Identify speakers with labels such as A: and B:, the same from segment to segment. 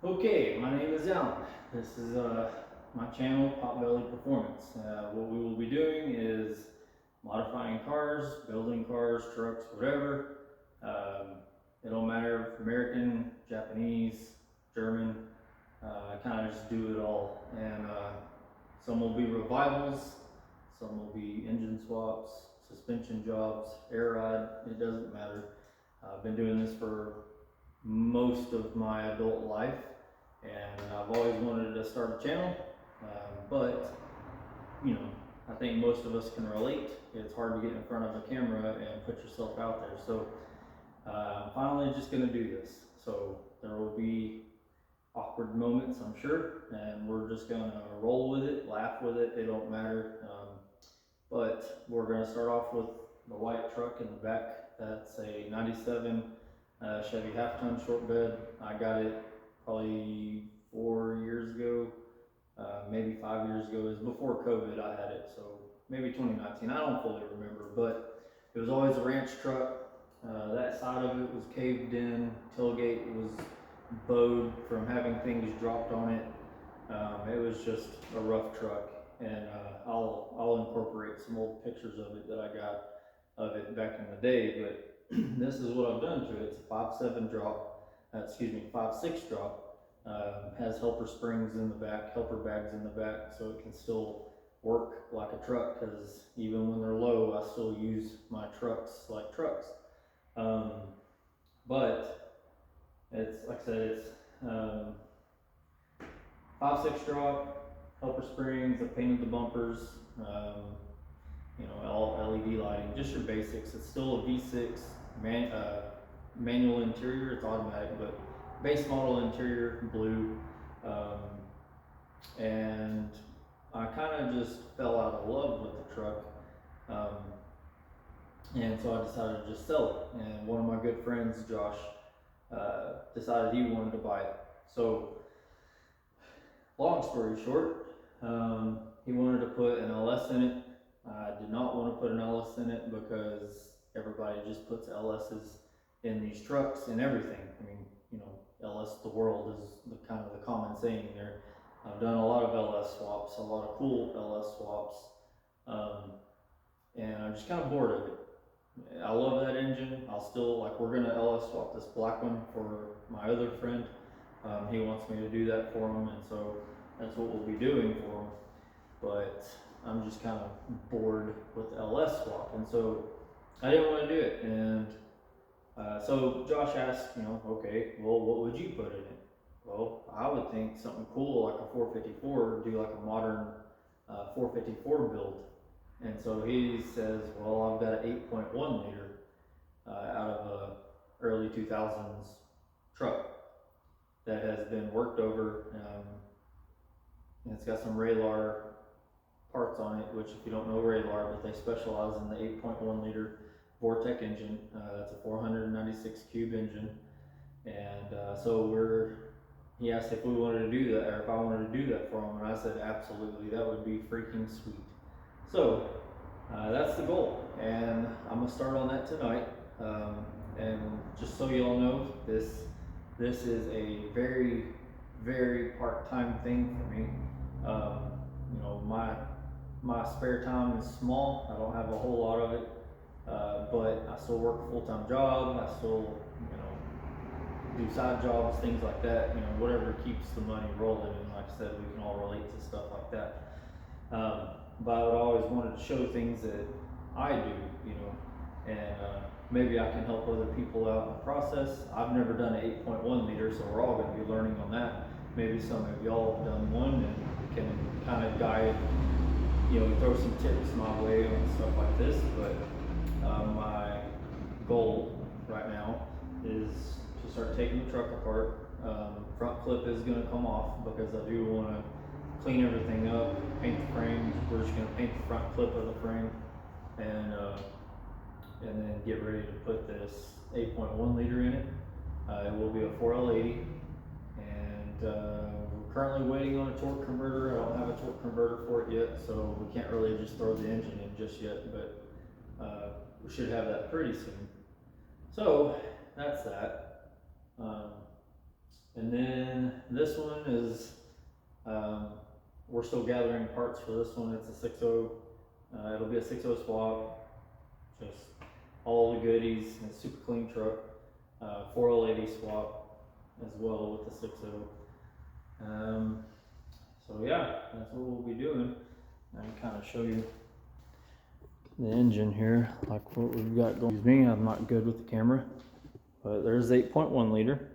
A: Okay, my name is Alan. This is my channel, Potbelly Performance. What we will be doing is modifying cars, building cars, trucks, whatever. It don't matter if American, Japanese, German. I kind of just do it all. And some will be revivals, some will be engine swaps, suspension jobs, air ride. It doesn't matter. I've been doing this for most of my adult life, and I've always wanted to start a channel, but you know, I think most of us can relate. It's hard to get in front of a camera and put yourself out there. So I'm finally just going to do this. So there will be awkward moments, I'm sure, and we're just going to roll with it, laugh with it. It don't matter. But we're going to start off with the white truck in the back. That's a 97 Chevy half-ton short bed. I got it probably 4 years ago, maybe 5 years ago. It was before COVID I had it, so maybe 2019. I don't fully remember, but it was always a ranch truck. That side of it was caved in. Tailgate was bowed from having things dropped on it. It was just a rough truck, and I'll incorporate some old pictures of it that I got of it back in the day. But this is what I've done to it. It's a 5.7 drop, 5.6 drop. Has helper springs in the back, helper bags in the back, so it can still work like a truck. Because even when they're low, I still use my trucks like trucks. But it's like I said, it's 5.6 drop, helper springs. I painted the bumpers, all LED lighting, just your basics. It's still a V6 manual interior. It's automatic, but base model interior, blue. And I kind of just fell out of love with the truck. And so I decided to just sell it. And one of my good friends, Josh, decided he wanted to buy it. So long story short, he wanted to put an LS in it. I did not want to put an LS in it because everybody just puts LSs in these trucks and everything. I mean, LS the world is the kind of the common saying there. I've done a lot of LS swaps, a lot of cool LS swaps, and I'm just kind of bored of it. I love that engine. I'll still, we're gonna LS swap this black one for my other friend. He wants me to do that for him, and so that's what we'll be doing for him. But I'm just kind of bored with LS swap, and so I didn't want to do it. And so Josh asked, okay, well, what would you put in it? Well, I would think something cool like a 454, do like a modern 454 build. And so he says, well, I've got an 8.1 liter out of a early 2000s truck that has been worked over. And it's got some Raylar parts on it, which if you don't know Raylar, but they specialize in the 8.1 liter Vortec engine. That's a 496 cube engine. And he asked if we wanted to do that, or if I wanted to do that for him, and I said absolutely, that would be freaking sweet. So that's the goal, and I'm gonna start on that tonight. And just so you all know, this is a very, very part-time thing for me. My spare time is small. I don't have a whole lot of it, but I still work a full-time job. I still, do side jobs, things like that. Whatever keeps the money rolling. And like I said, we can all relate to stuff like that. But I would always wanted to show things that I do, and maybe I can help other people out in the process. I've never done an 8.1 liter, so we're all going to be learning on that. Maybe some of y'all have done one and can kind of guide, throw some tips my way on stuff like this. But my goal right now is to start taking the truck apart. Front clip is going to come off because I do want to clean everything up, paint the frame. We're just going to paint the front clip of the frame, and then get ready to put this 8.1 liter in it. It will be a 4L80, and we're currently waiting on a torque converter. I don't have a torque converter for it yet, so we can't really just throw the engine in just yet, but we should have that pretty soon. So that's that. And then this one is, we're still gathering parts for this one. It's a 6.0, it'll be a 6.0 swap, just all the goodies, and a super clean truck. 4L80 swap as well with the 6.0. So yeah, that's what we'll be doing. I can kind of show you the engine here, like what we've got going. Excuse me, I'm not good with the camera, but there's 8.1 liter.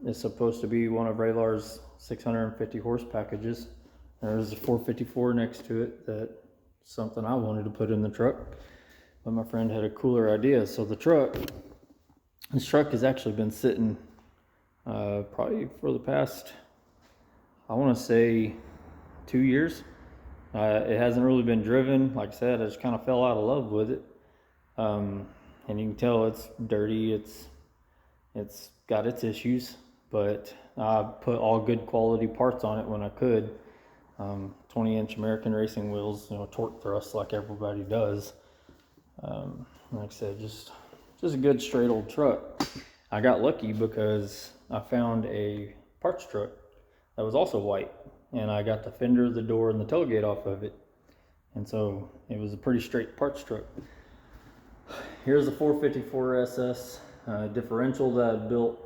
A: It's supposed to be one of Raylar's 650 horse packages. There's a 454 next to it. That's something I wanted to put in the truck, but my friend had a cooler idea. So this truck has actually been sitting probably for the past, I want to say 2 years. It hasn't really been driven. Like I said, I just kind of fell out of love with it. And you can tell it's dirty. It's got its issues, but I put all good quality parts on it when I could. 20-inch American racing wheels, torque thrust like everybody does. Like I said, just a good straight old truck. I got lucky because I found a parts truck that was also white, and I got the fender, the door, and the tailgate off of it. And so it was a pretty straight parts truck. Here's a 454 SS differential that I built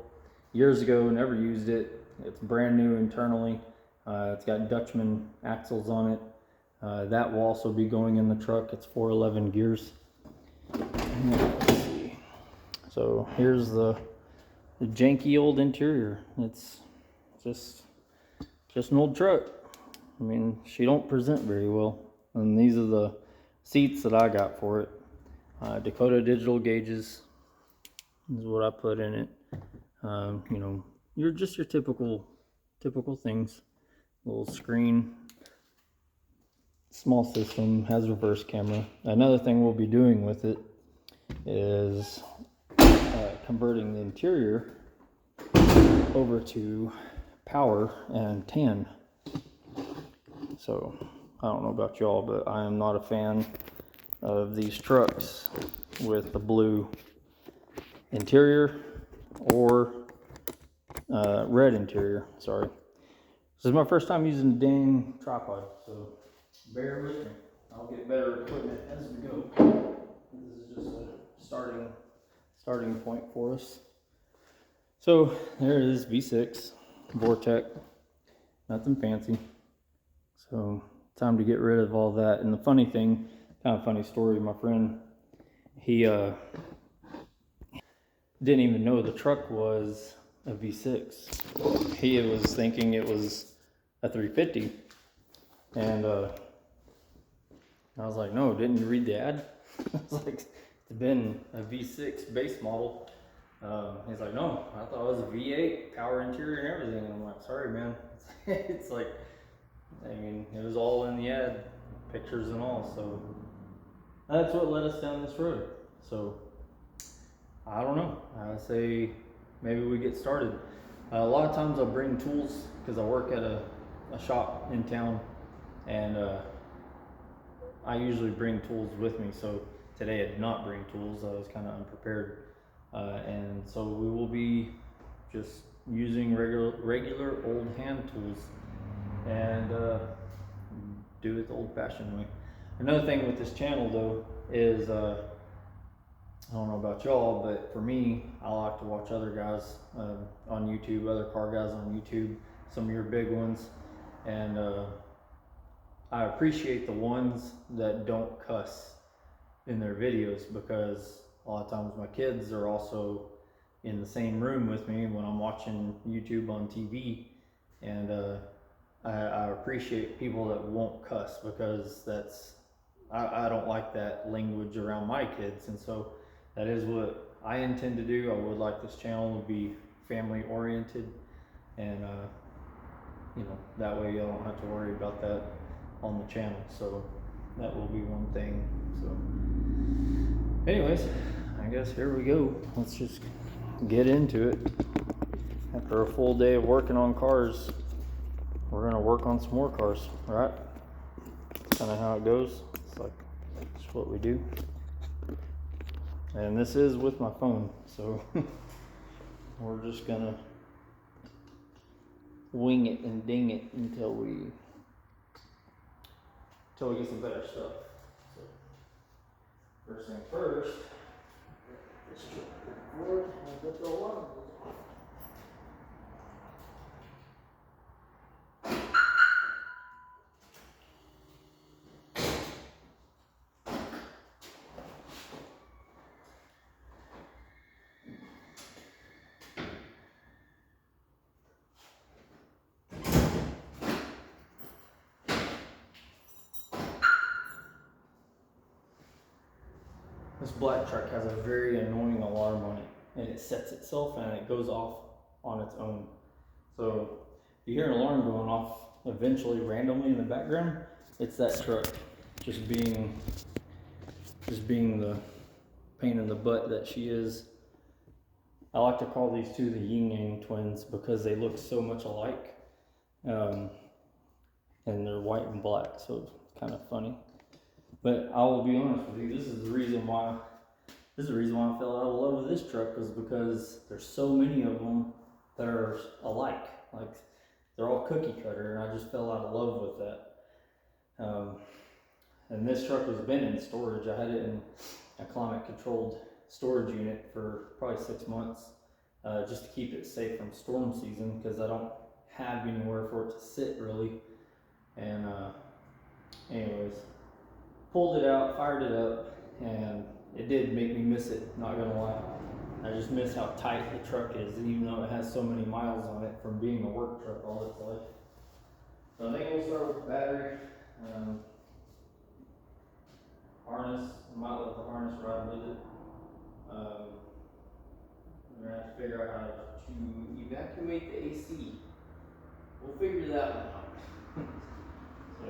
A: years ago, never used it. It's brand new internally. It's got Dutchman axles on it. That will also be going in the truck. It's 411 gears. Let's see. So here's the janky old interior. It's just an old truck. I mean, she don't present very well. And these are the seats that I got for it. Dakota digital gauges is what I put in it. Your typical things. Little screen, small system, has reverse camera. Another thing we'll be doing with it is converting the interior over to power and tan. So I don't know about y'all, but I am not a fan of these trucks with the blue interior or red interior. Sorry, this is my first time using a dang tripod, so bear with me. I'll get better equipment as we go. This is just a starting point for us. So there it is, V6 Vortec, nothing fancy. So time to get rid of all that. And the funny thing, kind of funny story, my friend, he didn't even know the truck was a V6. He was thinking it was a 350. And I was like, no, didn't you read the ad? I was like, it's been a V6 base model. He's like, no, I thought it was a V8, power interior and everything. And I'm like, sorry, man. It's like, I mean, it was all in the ad, pictures and all. So that's what led us down this road. So I don't know. I say maybe we get started. A lot of times I'll bring tools because I work at a shop in town, and I usually bring tools with me. So today I did not bring tools. I was kind of unprepared, and so we will be just using regular old hand tools and do it the old-fashioned way. Another thing with this channel though is I don't know about y'all, but for me, I like to watch other guys on YouTube, other car guys on YouTube, some of your big ones, and I appreciate the ones that don't cuss in their videos, because a lot of times my kids are also in the same room with me when I'm watching YouTube on TV, and I appreciate people that won't cuss, because I don't like that language around my kids, and so that is what I intend to do. I would like this channel to be family oriented, and that way you don't have to worry about that on the channel. So that will be one thing. So anyways, I guess here we go. Let's just get into it. After a full day of working on cars, we're gonna work on some more cars, right? That's kind of how it goes. It's like, that's what we do. And this is with my phone, so we're just gonna wing it and ding it until we get some better stuff. So first thing first, this truck forward and put the alarm goes off. This black truck has a very annoying alarm on it, and it sets itself and it goes off on its own. So if you hear an alarm going off eventually randomly in the background, it's that truck just being the pain in the butt that she is. I like to call these two the yin yang twins because they look so much alike, and they're white and black, so it's kind of funny. But I will be honest with you, this is the reason why I fell out of love with this truck, was because there's so many of them that are alike. Like, they're all cookie cutter, and I just fell out of love with that. And this truck has been in storage. I had it in a climate controlled storage unit for probably 6 months, just to keep it safe from storm season, because I don't have anywhere for it to sit really. And anyways, pulled it out, fired it up, and it did make me miss it, not gonna lie. I just miss how tight the truck is, even though it has so many miles on it from being a work truck all its life. So I think we'll start with the battery. Harness, I might let the harness ride with it. We're gonna have to figure out how to evacuate the AC. We'll figure that one out. So,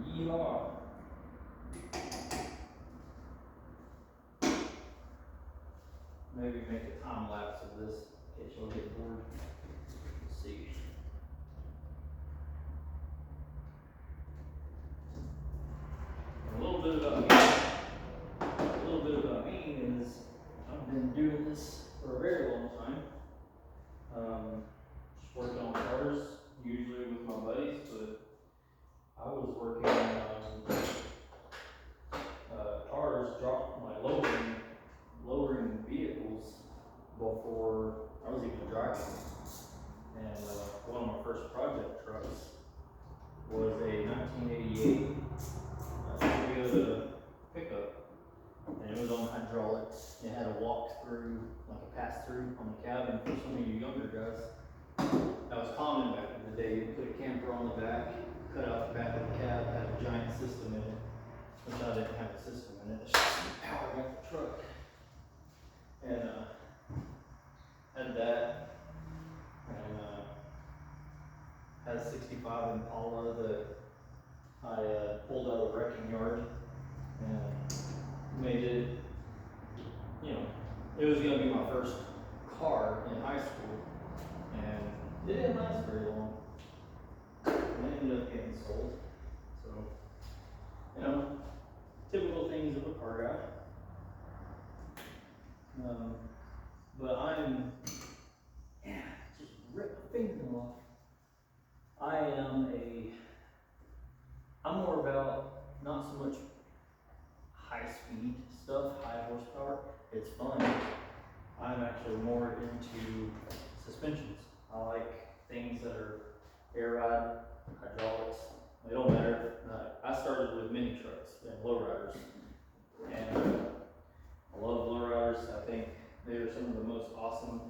A: yeehaw. Maybe make a time lapse of this in case you'll get bored. Let's see. A little bit about me is I've been doing this for a very long time. Just working on cars, usually with my buddies, but I was working on cars, lowering vehicles before I was even driving. And one of my first project trucks was a 1988 Toyota pickup, and it was on hydraulics. It had a walk-through, like a pass-through on the cab, and for some of you younger guys, that was common back in the day. You put a camper on the back, cut out the back of the cab, had a giant system in it, which I didn't have a system in it. It's just power back the truck. And had that, and had a 65 Impala that I pulled out of the wrecking yard and made it, you know, it was going to be my first car in high school, and it didn't last very long. It ended up getting sold. So, you know, typical things of a car guy. But just rip my finger off. I'm more about not so much high speed stuff, high horsepower. It's fun. I'm actually more into suspensions. I like things that are air ride, hydraulics. They don't matter. I started with mini trucks and lowriders, and I love lowriders. I think they are some of the most awesome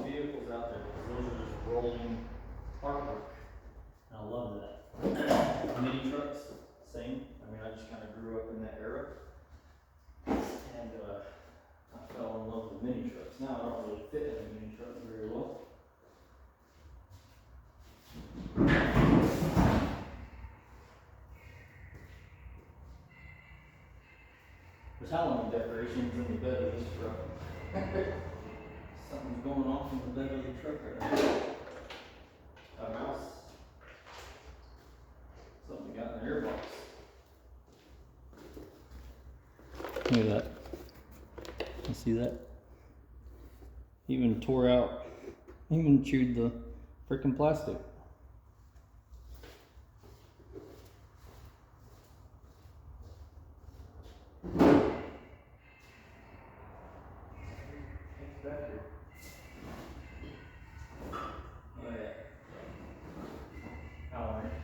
A: vehicles out there, because those are just rolling artwork. And I love that. Mini trucks, same. I mean, I just kind of grew up in that era, and I fell in love with mini trucks. Now I don't really fit in a mini truck very well. There's Halloween decorations in the bed of this truck. Something's going off in the bed of the truck right now. A mouse. Something got in the airbox. Look at that. You see that? Even tore out Even chewed the freaking plastic.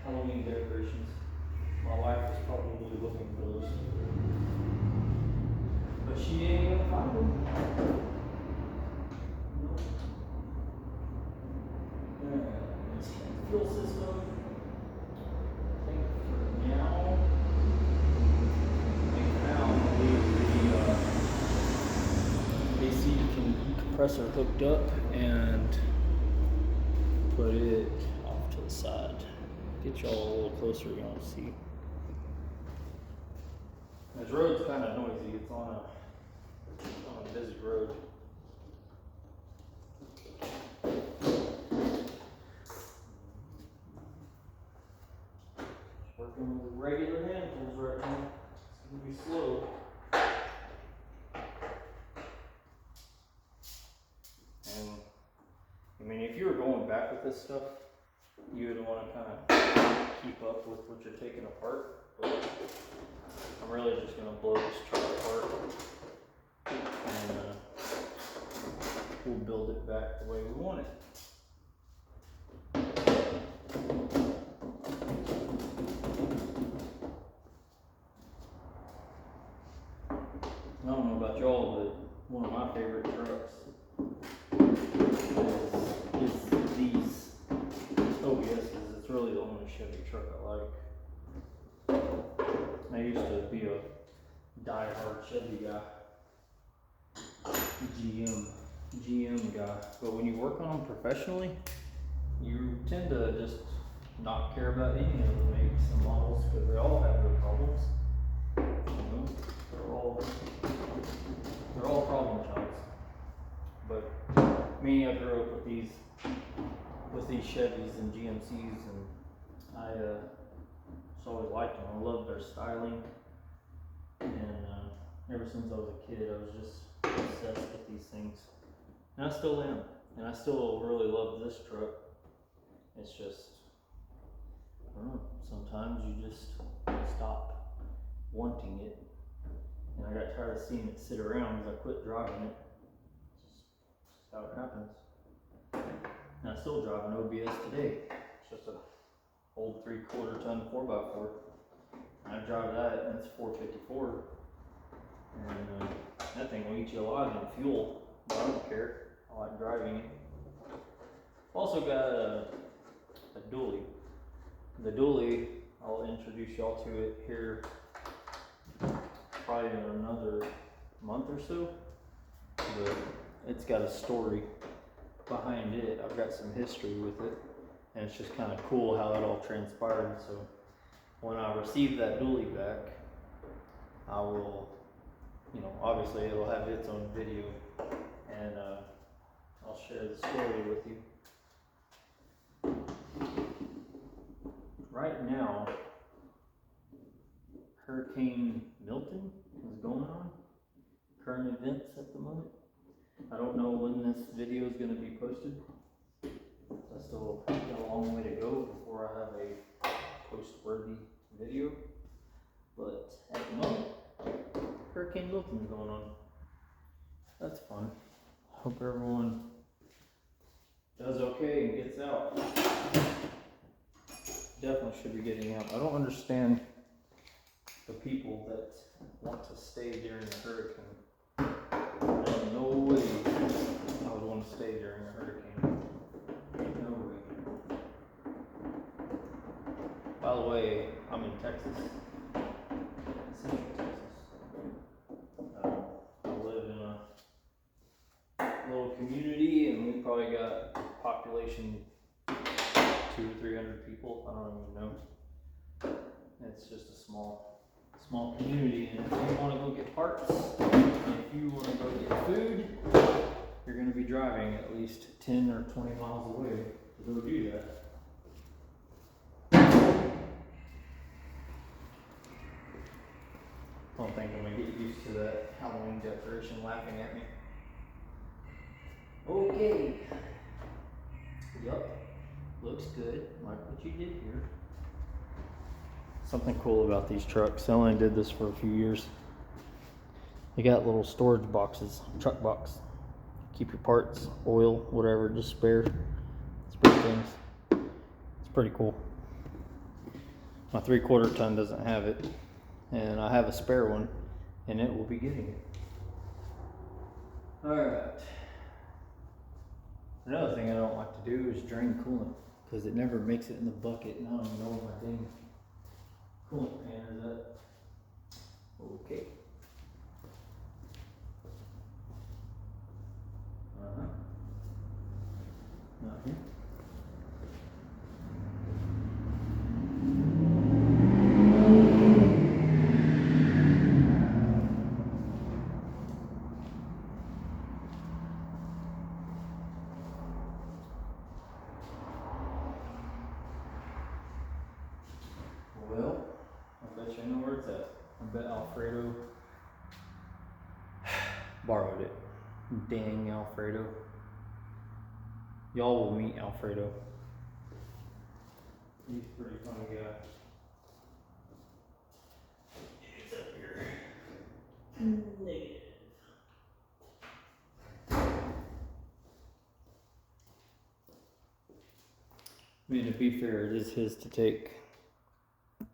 A: Halloween decorations. My wife is probably looking for those, but she ain't gonna find them. Nope. Let's check the fuel system. I think for now, the AC compressor hooked up and put it off to the side. Get y'all a little closer, y'all see. This road's kind of noisy. It's on a busy road. Working with regular hand tools right now. It's gonna be slow. And I mean, if you were going back with this stuff, you would want to kind of keep up with what you're taking apart. But I'm really just going to blow this truck apart and we'll build it back the way we want it. I don't know about y'all, but one of my favorite trucks is these OBSs. It's really the only Chevy truck I like. I used to be a die-hard Chevy guy, GM guy. But when you work on them professionally, you tend to just not care about any of the makes and models because they all have their problems. You know, they're all problem childs. But me, I grew up with these Chevys and GMCs, and I just always liked them. I loved their styling, and ever since I was a kid, I was just obsessed with these things, and I still am. And I still really love this truck. It's just, I don't know, sometimes you just stop wanting it. And I got tired of seeing it sit around as I quit driving it. It's just how it happens. And I still drive an OBS today. It's just an old 3/4 ton 4x4. And I drive that, and it's 454. And that thing will eat you alive in fuel, but I don't care. I like driving it. Also got a dually. The dually, I'll introduce y'all to it here probably in another month or so. But it's got a story behind it. I've got some history with it, and it's just kind of cool how it all transpired. So when I receive that dually back, I will, obviously it'll have its own video, and I'll share the story with you. Right now, Hurricane Milton is going on. Current events at the moment. I don't know when this video is going to be posted. I still got a long way to go before I have a post-worthy video. But at the moment, Hurricane Milton is going on. That's fun. Hope everyone does okay and gets out. Definitely should be getting out. I don't understand the people that want to stay during the hurricane. There's no way I would want to stay during a hurricane. No way. By the way, I'm in Texas. Central Texas. I live in a little community, and we probably got population 200 or 300 people. I don't even know. It's just a small community, and if you want to go get parts, and if you want to go get food, you're going to be driving at least 10 or 20 miles away to go do that. I don't think I'm going to get used to that Halloween decoration laughing at me. Okay. Yup, looks good, like what you did here. Something cool about these trucks, I only did this for a few years. They got little storage boxes, truck box. Keep your parts, oil, whatever, just spare things. It's pretty cool. My 3/4 ton doesn't have it, and I have a spare one, and it will be getting it. Alright. Another thing I don't like to do is drain coolant, because it never makes it in the bucket, and I don't even know where my dang coolant pan is at. Okay. Not here. Well, I bet you know where it's at. I bet Alfredo borrowed it. Dang Alfredo. Y'all will meet Alfredo. He's a pretty funny guy. It's up here. Negative. I mean, to be fair, it is his to take.